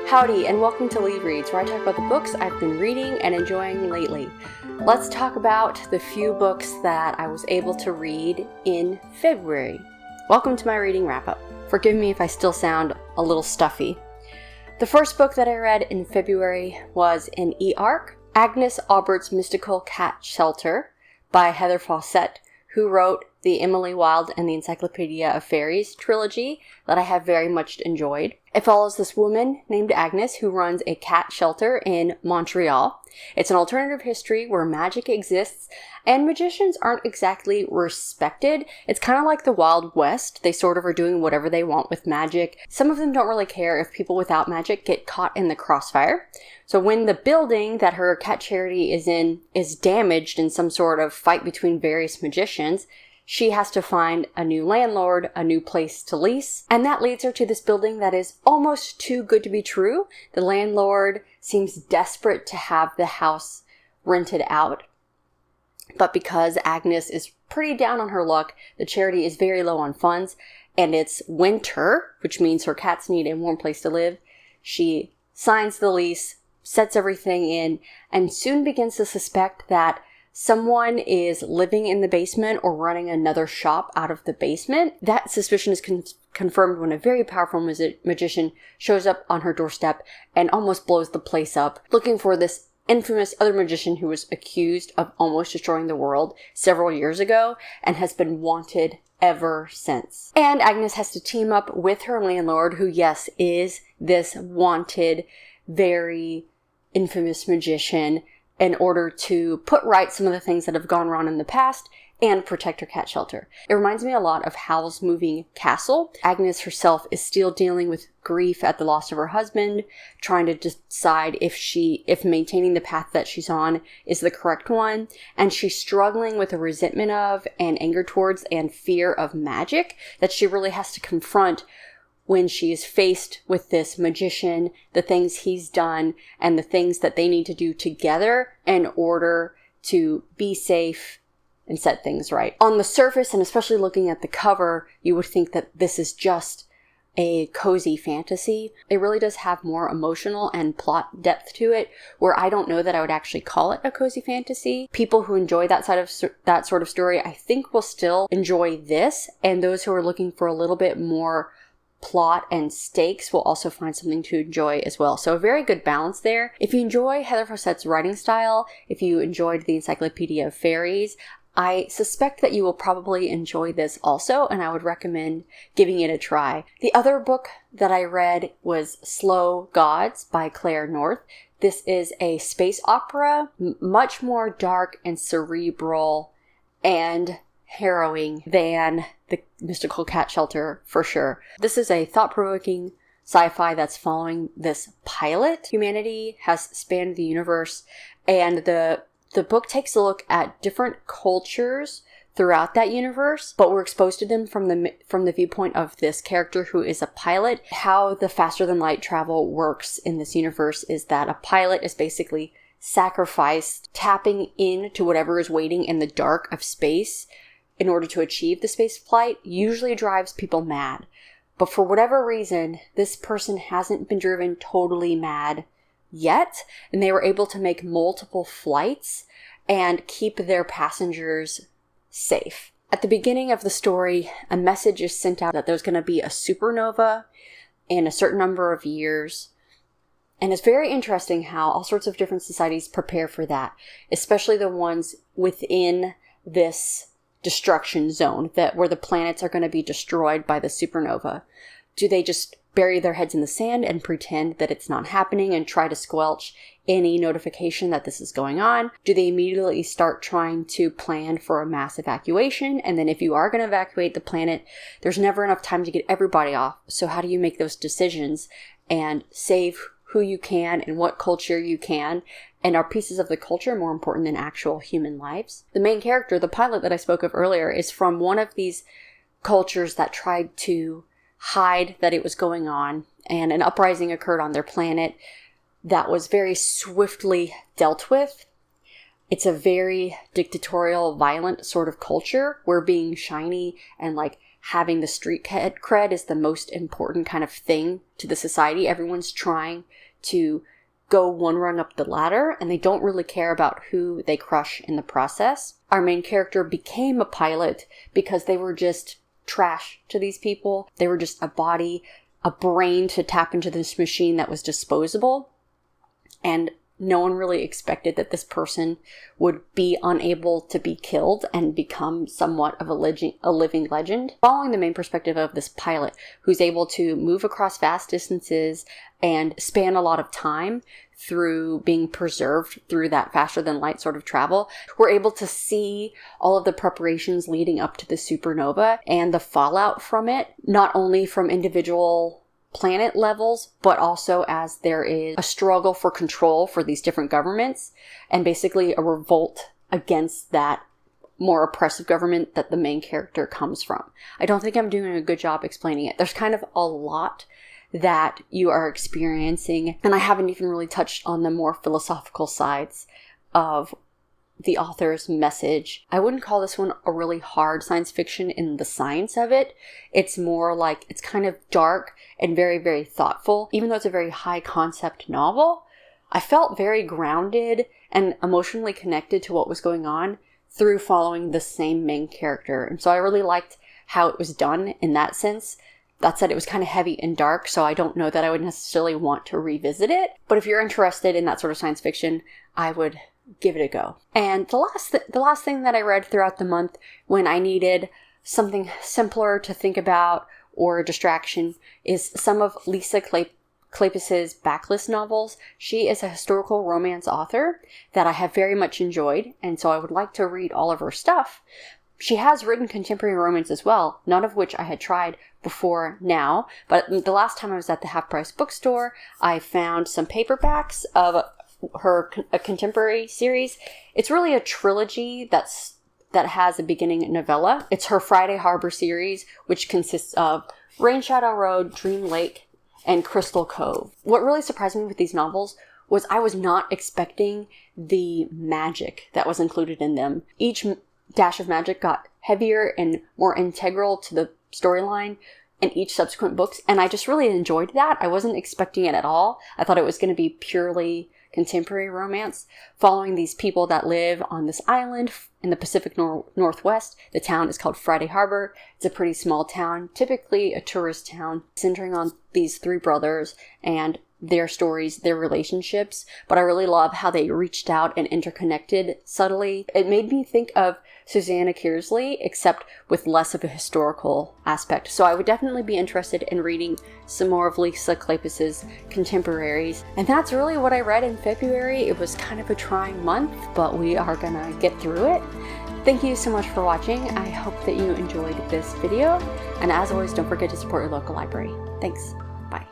Howdy, and welcome to LeeReads, where I talk about the books I've been reading and enjoying lately. Let's talk about the few books that I was able to read in February. Welcome to my reading wrap-up. Forgive me if I still sound a little stuffy. The first book that I read in February was in eARC, Agnes Aubert's Mystical Cat Shelter by Heather Fawcett, who wrote the Emily Wilde and the Encyclopedia of Fairies trilogy that I have very much enjoyed. It follows this woman named Agnes who runs a cat shelter in Montreal. It's an alternative history where magic exists and magicians aren't exactly respected. It's kind of like the Wild West. They sort of are doing whatever they want with magic. Some of them don't really care if people without magic get caught in the crossfire. So when the building that her cat charity is in is damaged in some sort of fight between various magicians, she has to find a new landlord, a new place to lease, and that leads her to this building that is almost too good to be true. The landlord seems desperate to have the house rented out, but because Agnes is pretty down on her luck, the charity is very low on funds, and it's winter, which means her cats need a warm place to live. She signs the lease, sets everything in, and soon begins to suspect that someone is living in the basement or running another shop out of the basement. That suspicion is confirmed when a very powerful magician shows up on her doorstep and almost blows the place up, looking for this infamous other magician who was accused of almost destroying the world several years ago and has been wanted ever since. And Agnes has to team up with her landlord, who, yes, is this wanted, very infamous magician, in order to put right some of the things that have gone wrong in the past and protect her cat shelter. It reminds me a lot of Howl's Moving Castle. Agnes herself is still dealing with grief at the loss of her husband, trying to decide if maintaining the path that she's on is the correct one, and she's struggling with a resentment of and anger towards and fear of magic that she really has to confront when she is faced with this magician, the things he's done, and the things that they need to do together in order to be safe and set things right. On the surface, and especially looking at the cover, you would think that this is just a cozy fantasy. It really does have more emotional and plot depth to it, where I don't know that I would actually call it a cozy fantasy. People who enjoy that sort of story, I think, will still enjoy this, and those who are looking for a little bit more plot and stakes will also find something to enjoy as well. So a very good balance there. If you enjoy Heather Fawcett's writing style, if you enjoyed the Encyclopedia of Fairies, I suspect that you will probably enjoy this also, and I would recommend giving it a try. The other book that I read was Slow Gods by Claire North. This is a space opera, much more dark and cerebral and harrowing than the Mystical Cat Shelter, for sure. This is a thought-provoking sci-fi that's following this pilot. Humanity has spanned the universe, and the book takes a look at different cultures throughout that universe, but we're exposed to them from the viewpoint of this character who is a pilot. How the faster-than-light travel works in this universe is that a pilot is basically sacrificed, tapping into whatever is waiting in the dark of space in order to achieve the space flight. Usually drives people mad. But for whatever reason, this person hasn't been driven totally mad yet, and they were able to make multiple flights and keep their passengers safe. At the beginning of the story, a message is sent out that there's going to be a supernova in a certain number of years. And it's very interesting how all sorts of different societies prepare for that, especially the ones within this destruction zone, that where the planets are going to be destroyed by the supernova. Do they just bury their heads in the sand and pretend that it's not happening and try to squelch any notification that this is going on? Do they immediately start trying to plan for a mass evacuation? And then if you are going to evacuate the planet, there's never enough time to get everybody off. So how do you make those decisions and save who you can and what culture you can? And are pieces of the culture more important than actual human lives? The main character, the pilot that I spoke of earlier, is from one of these cultures that tried to hide that it was going on, and an uprising occurred on their planet that was very swiftly dealt with. It's a very dictatorial, violent sort of culture where being shiny and like having the street cred is the most important kind of thing to the society. Everyone's trying to go one rung up the ladder, and they don't really care about who they crush in the process. Our main character became a pilot because they were just trash to these people. They were just a body, a brain to tap into this machine that was disposable. And no one really expected that this person would be unable to be killed and become somewhat of a living legend. Following the main perspective of this pilot who's able to move across vast distances and span a lot of time through being preserved through that faster than light sort of travel, we're able to see all of the preparations leading up to the supernova and the fallout from it, not only from individual planet levels, but also as there is a struggle for control for these different governments and basically a revolt against that more oppressive government that the main character comes from. I don't think I'm doing a good job explaining it. There's kind of a lot that you are experiencing, and I haven't even really touched on the more philosophical sides of the author's message. I wouldn't call this one a really hard science fiction in the science of it. It's more like it's kind of dark and very, very thoughtful. Even though it's a very high concept novel, I felt very grounded and emotionally connected to what was going on through following the same main character. And so I really liked how it was done in that sense. That said, it was kind of heavy and dark, so I don't know that I would necessarily want to revisit it. But if you're interested in that sort of science fiction, I would give it a go. And the last thing that I read throughout the month when I needed something simpler to think about or a distraction is some of Lisa Kleypas's backlist novels. She is a historical romance author that I have very much enjoyed, and so I would like to read all of her stuff. She has written contemporary romance as well, none of which I had tried before now, but the last time I was at the Half Price bookstore, I found some paperbacks of a contemporary series. It's really a trilogy that has a beginning novella. It's her Friday Harbor series, which consists of Rain Shadow Road, Dream Lake, and Crystal Cove. What really surprised me with these novels was I was not expecting the magic that was included in them. Each dash of magic got heavier and more integral to the storyline in each subsequent books, and I just really enjoyed that. I wasn't expecting it at all. I thought it was going to be purely contemporary romance, following these people that live on this island in the Pacific Northwest. The town is called Friday Harbor. It's a pretty small town, typically a tourist town, centering on these three brothers and their stories, their relationships. But I really love how they reached out and interconnected subtly. It made me think of Susanna Kearsley, except with less of a historical aspect. So I would definitely be interested in reading some more of Lisa Kleypas's contemporaries. And that's really what I read in February. It was kind of a trying month, but we are gonna get through it. Thank you so much for watching. I hope that you enjoyed this video. And as always, don't forget to support your local library. Thanks. Bye.